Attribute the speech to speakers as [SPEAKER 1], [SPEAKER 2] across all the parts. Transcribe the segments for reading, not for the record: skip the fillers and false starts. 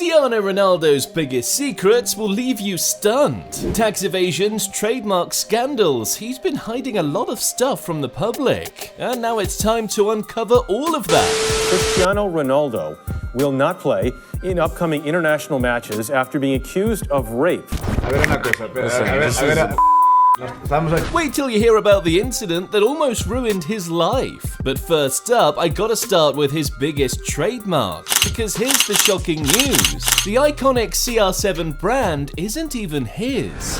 [SPEAKER 1] Cristiano Ronaldo's biggest secrets will leave you stunned. Tax evasions, trademark scandals, he's been hiding a lot of stuff from the public. And now it's time to uncover all of that.
[SPEAKER 2] Cristiano Ronaldo will not play in upcoming international matches after being accused of rape.
[SPEAKER 1] Wait till you hear about the incident that almost ruined his life. But first up, I gotta start with his biggest trademark, because here's the shocking news. The iconic CR7 brand isn't even his.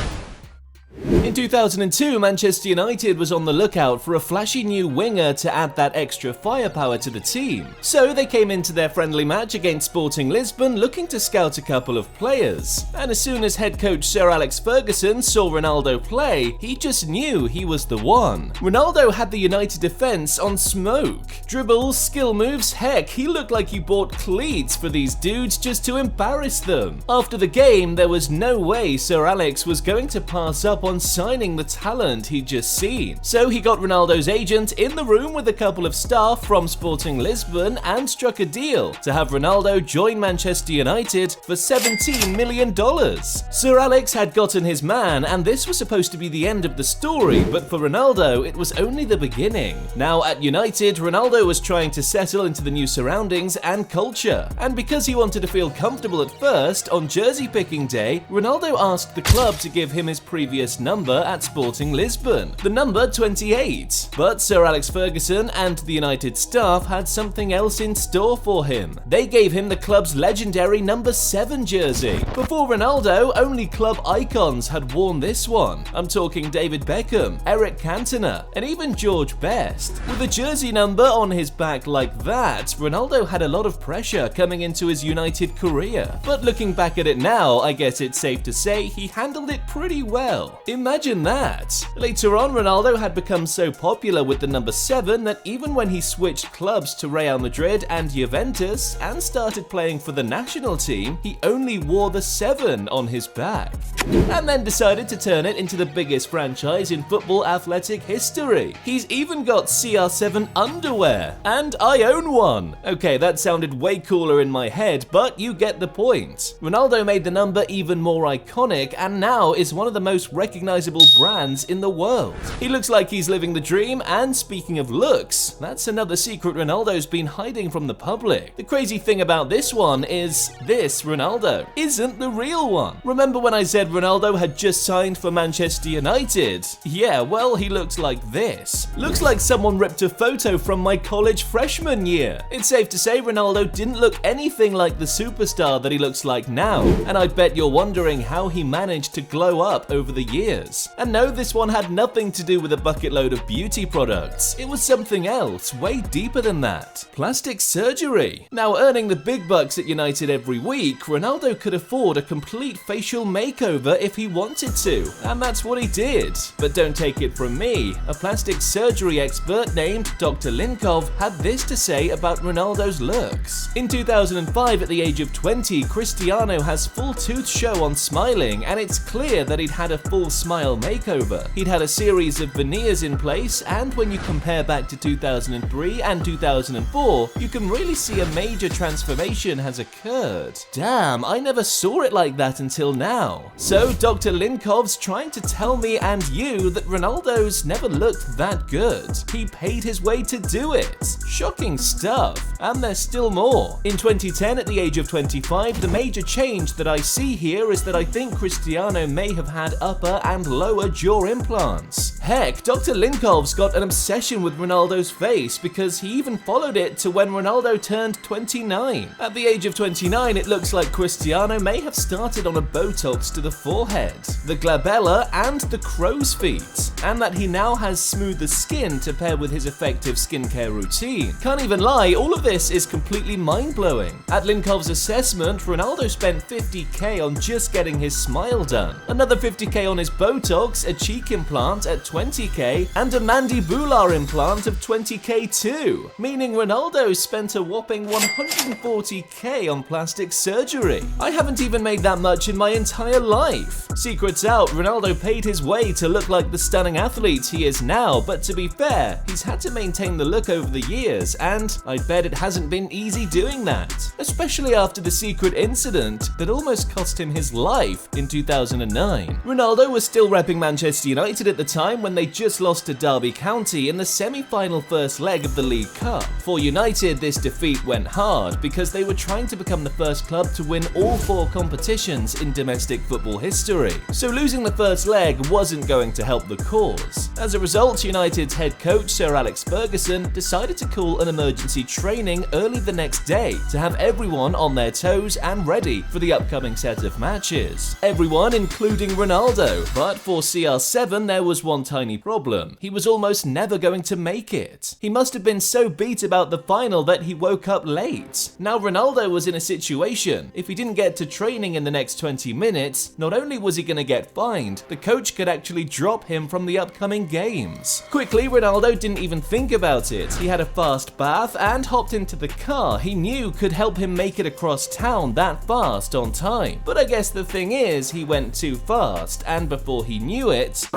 [SPEAKER 1] In 2002, Manchester United was on the lookout for a flashy new winger to add that extra firepower to the team. So they came into their friendly match against Sporting Lisbon looking to scout a couple of players. And as soon as head coach Sir Alex Ferguson saw Ronaldo play, he just knew he was the one. Ronaldo had the United defense on smoke. Dribbles, skill moves, heck, he looked like he bought cleats for these dudes just to embarrass them. After the game, there was no way Sir Alex was going to pass up on signing the talent he'd just seen. So he got Ronaldo's agent in the room with a couple of staff from Sporting Lisbon and struck a deal to have Ronaldo join Manchester United for $17 million. Sir Alex had gotten his man, and this was supposed to be the end of the story, but for Ronaldo, it was only the beginning. Now at United, Ronaldo was trying to settle into the new surroundings and culture. And because he wanted to feel comfortable at first, on jersey picking day, Ronaldo asked the club to give him his previous number at Sporting Lisbon, the number 28. But Sir Alex Ferguson and the United staff had something else in store for him. They gave him the club's legendary number 7 jersey. Before Ronaldo, only club icons had worn this one. I'm talking David Beckham, Eric Cantona, and even George Best. With a jersey number on his back like that, Ronaldo had a lot of pressure coming into his United career. But looking back at it now, I guess it's safe to say he handled it pretty well. Imagine that. Later on, Ronaldo had become so popular with the number 7 that even when he switched clubs to Real Madrid and Juventus and started playing for the national team, he only wore the 7 on his back. And then decided to turn it into the biggest franchise in football athletic history. He's even got CR7 underwear, and I own one. Okay, that sounded way cooler in my head, but you get the point. Ronaldo made the number even more iconic and now is one of the most recognizable brands in the world. He looks like he's living the dream, and speaking of looks, that's another secret Ronaldo's been hiding from the public. The crazy thing about this one is this Ronaldo isn't the real one. Remember when I said Ronaldo had just signed for Manchester United? Yeah, well, he looks like this. Looks like someone ripped a photo from my college freshman year. It's safe to say Ronaldo didn't look anything like the superstar that he looks like now, and I bet you're wondering how he managed to glow up over the years. And no, this one had nothing to do with a bucket load of beauty products. It was something else, way deeper than that. Plastic surgery. Now, earning the big bucks at United every week, Ronaldo could afford a complete facial makeover if he wanted to, and that's what he did. But don't take it from me. A plastic surgery expert named Dr. Linkov had this to say about Ronaldo's looks. In 2005, at the age of 20, Cristiano has full tooth show on smiling, and it's clear that he'd had a full smile makeover. He'd had a series of veneers in place, and when you compare back to 2003 and 2004, you can really see a major transformation has occurred. Damn, I never saw it like that until now. So Dr. Linkov's trying to tell me and you that Ronaldo's never looked that good. He paid his way to do it. Shocking stuff. And there's still more. In 2010, at the age of 25, the major change that I see here is that I think Cristiano may have had upper and lower jaw implants. Heck, Dr. Linkov's got an obsession with Ronaldo's face because he even followed it to when Ronaldo turned 29. At the age of 29, it looks like Cristiano may have started on a Botox to the forehead, the glabella, and the crow's feet, and that he now has smoother skin to pair with his effective skincare routine. Can't even lie, all of this is completely mind-blowing. At Linkov's assessment, Ronaldo spent $50K on just getting his smile done, another $50K on his Botox, a cheek implant at 20k and a mandibular implant of 20k too, meaning Ronaldo spent a whopping 140k on plastic surgery. I haven't even made that much in my entire life. Secrets out, Ronaldo paid his way to look like the stunning athlete he is now, but to be fair, he's had to maintain the look over the years, and I bet it hasn't been easy doing that, especially after the secret incident that almost cost him his life in 2009. Ronaldo was still repping Manchester United at the time when they just lost to Derby County in the semi-final first leg of the League Cup. For United, this defeat went hard because they were trying to become the first club to win all 4 competitions in domestic football history, so losing the first leg wasn't going to help the cause. As a result, United's head coach Sir Alex Ferguson decided to call an emergency training early the next day to have everyone on their toes and ready for the upcoming set of matches. Everyone including Ronaldo, but for CR7 there was one tiny problem. He was almost never going to make it. He must have been so beat about the final that he woke up late. Now Ronaldo was in a situation, if he didn't get to training in the next 20 minutes, not only was he going to get fined, the coach could actually drop him from the upcoming games. Quickly, Ronaldo didn't even think about it. He had a fast bath and hopped into the car he knew could help him make it across town that fast on time. But I guess the thing is, he went too fast, and before he knew it,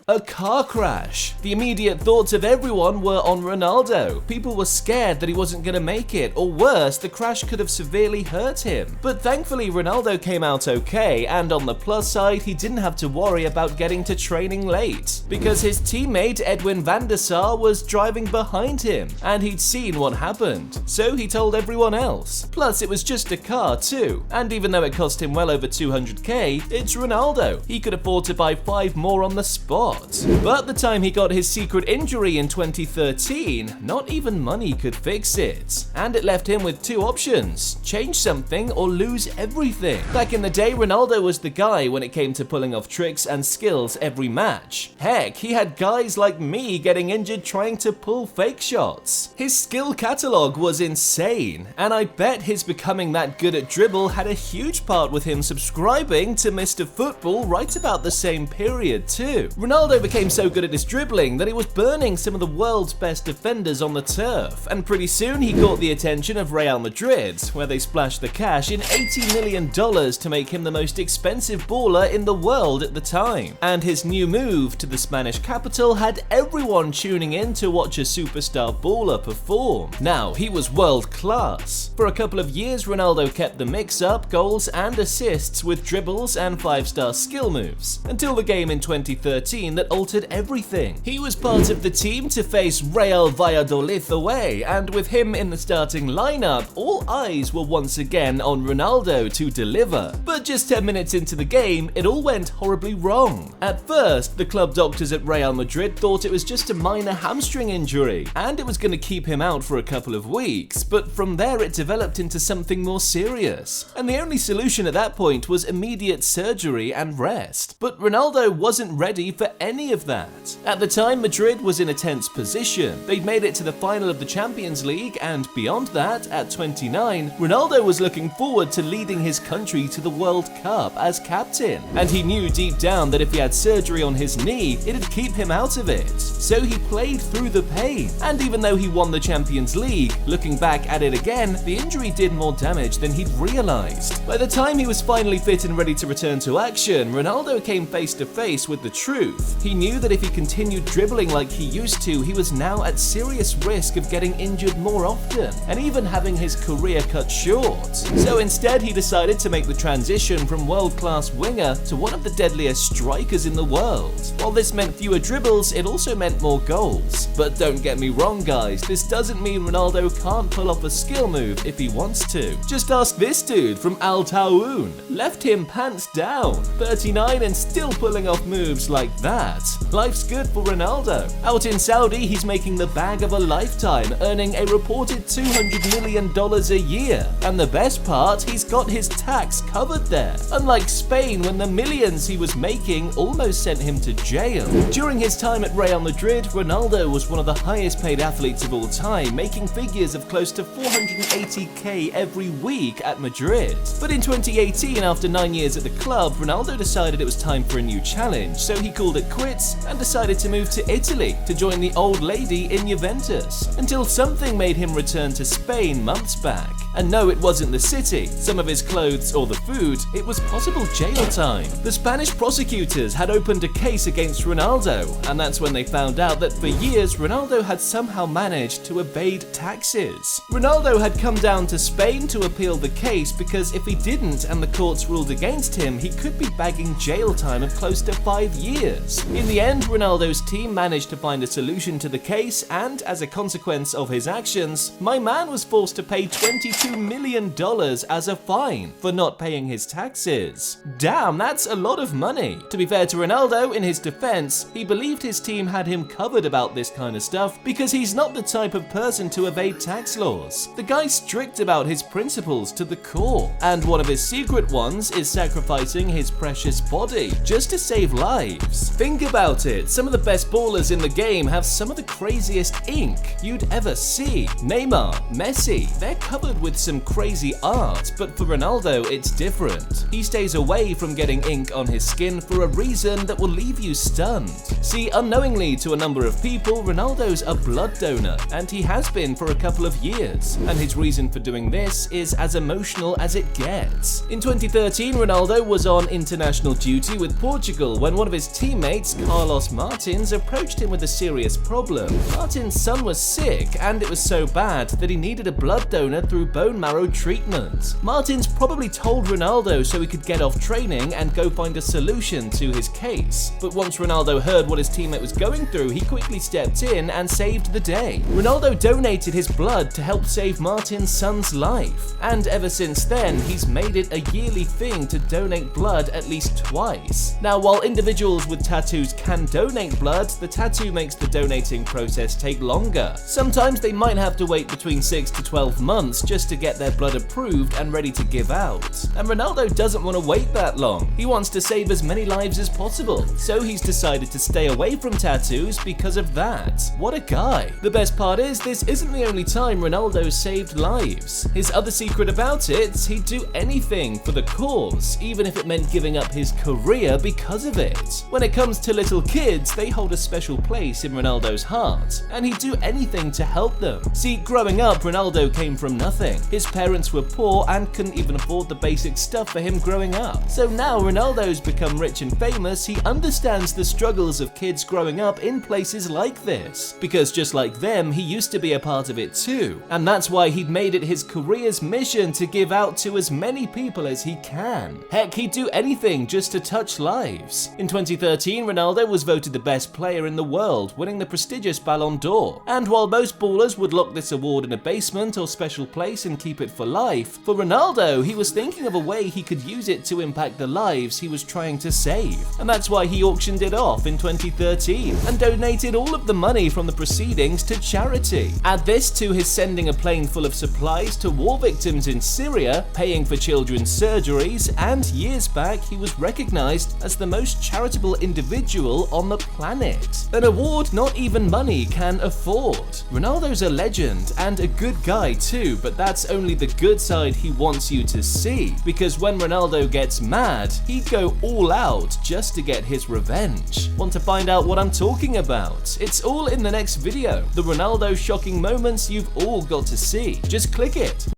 [SPEAKER 1] a car crash. The immediate thoughts of everyone were on Ronaldo. People were scared that he wasn't going to make it, or worse, the crash could have severely hurt him. But thankfully, Ronaldo came out okay, and on the plus side, he didn't have to worry about getting to training late, because his teammate Edwin van der Sar was driving behind him, and he'd seen what happened. So he told everyone else. Plus, it was just a car too, and even though it cost him well over 200k, it's Ronaldo. He could afford to buy 5 more on the spot. But the time he got his secret injury in 2013, not even money could fix it. And it left him with 2 options: change something or lose everything. Back in the day, Ronaldo was the guy when it came to pulling off tricks and skills every match. Heck, he had guys like me getting injured trying to pull fake shots. His skill catalogue was insane, and I bet his becoming that good at dribble had a huge part with him subscribing to Mr. Football right about the same period too. Ronaldo became so good at his dribbling that he was burning some of the world's best defenders on the turf, and pretty soon he caught the attention of Real Madrid, where they splashed the cash in $80 million to make him the most expensive baller in the world at the time. And his new move to the Spanish capital had everyone tuning in to watch a superstar baller perform. Now, he was world class. For a couple of years, Ronaldo kept the mix-up, goals and assists with dribbles and 5-star skill moves, until the game in 2013 that altered everything. He was part of the team to face Real Valladolid away, and with him in the starting lineup, all eyes were once again on Ronaldo to deliver. But just 10 minutes into the game, it all went horribly wrong. At first, the club doctors at Real Madrid thought it was just a minor hamstring injury, and it was going to keep him out for a couple of weeks, but from there it developed into something more serious. And the only solution at that point was immediate surgery and rest. But Ronaldo wasn't ready for any of that. At the time, Madrid was in a tense position. They'd made it to the final of the Champions League, and beyond that, at 29, Ronaldo was looking forward to leading his country to the World Cup as captain. And he knew deep down that if he had surgery on his knee, it'd keep him out of it. So he played through the pain. And even though he won the Champions League, looking back at it again, the injury did more damage than he'd realized. By the time he was finally fit and ready to return to action, Ronaldo came face to face with the truth. He knew that if he continued dribbling like he used to, he was now at serious risk of getting injured more often, and even having his career cut short. So instead, he decided to make the transition from world-class winger to one of the deadliest strikers in the world. While this meant fewer dribbles, it also meant more goals. But don't get me wrong, guys, this doesn't mean Ronaldo can't pull off a skill move if he wants to. Just ask this dude from Al Taoun. Left him pants down, 39 and still pulling off moves like that. that, life's good for Ronaldo. Out in Saudi, he's making the bag of a lifetime, earning a reported $200 million a year. And the best part, he's got his tax covered there. Unlike Spain, when the millions he was making almost sent him to jail. During his time at Real Madrid, Ronaldo was one of the highest paid athletes of all time, making figures of close to $480K every week at Madrid. But in 2018, after 9 years at the club, Ronaldo decided it was time for a new challenge, so he called it quits and decided to move to Italy to join the old lady in Juventus, until something made him return to Spain months back. And no, it wasn't the city, some of his clothes, or the food, it was possible jail time. The Spanish prosecutors had opened a case against Ronaldo, and that's when they found out that for years Ronaldo had somehow managed to evade taxes. Ronaldo had come down to Spain to appeal the case because if he didn't and the courts ruled against him, he could be bagging jail time of close to 5 years. In the end, Ronaldo's team managed to find a solution to the case, and as a consequence of his actions, my man was forced to pay $22 million as a fine for not paying his taxes. Damn, that's a lot of money. To be fair to Ronaldo, in his defense, he believed his team had him covered about this kind of stuff because he's not the type of person to evade tax laws. The guy's strict about his principles to the core, and one of his secret ones is sacrificing his precious body just to save lives. Think about it, some of the best ballers in the game have some of the craziest ink you'd ever see. Neymar, Messi, they're covered with some crazy art, but for Ronaldo it's different. He stays away from getting ink on his skin for a reason that will leave you stunned. See, unknowingly to a number of people, Ronaldo's a blood donor, and he has been for a couple of years, and his reason for doing this is as emotional as it gets. In 2013, Ronaldo was on international duty with Portugal when one of his teammates, Carlos Martins, approached him with a serious problem. Martins' son was sick, and it was so bad that he needed a blood donor through bone marrow treatment. Martins probably told Ronaldo so he could get off training and go find a solution to his case. But once Ronaldo heard what his teammate was going through, he quickly stepped in and saved the day. Ronaldo donated his blood to help save Martins' son's life, and ever since then, he's made it a yearly thing to donate blood at least twice. Now, while individuals with tattoos can donate blood, the tattoo makes the donating process take longer. Sometimes they might have to wait between 6 to 12 months just to get their blood approved and ready to give out. And Ronaldo doesn't want to wait that long. He wants to save as many lives as possible, so he's decided to stay away from tattoos because of that. What a guy. The best part is, this isn't the only time Ronaldo saved lives. His other secret about it, he'd do anything for the cause, even if it meant giving up his career because of it. When it comes to little kids, they hold a special place in Ronaldo's heart, and he'd do anything to help them. See, growing up, Ronaldo came from nothing. His parents were poor and couldn't even afford the basic stuff for him growing up. So now Ronaldo's become rich and famous, he understands the struggles of kids growing up in places like this. Because just like them, he used to be a part of it too. And that's why he'd made it his career's mission to give out to as many people as he can. Heck, he'd do anything just to touch lives. In 2013, Ronaldo was voted the best player in the world, winning the prestigious Ballon d'Or. And while most ballers would lock this award in a basement or special place and keep it for life, for Ronaldo, he was thinking of a way he could use it to impact the lives he was trying to save. And that's why he auctioned it off in 2013 and donated all of the money from the proceedings to charity. Add this to his sending a plane full of supplies to war victims in Syria, paying for children's surgeries, and years back he was recognized as the most charitable individual on the planet. An award not even money can afford. Ronaldo's a legend and a good guy too, but that's only the good side he wants you to see, because when Ronaldo gets mad, he'd go all out just to get his revenge. Want to find out what I'm talking about? It's all in the next video. The Ronaldo shocking moments you've all got to see. Just click it.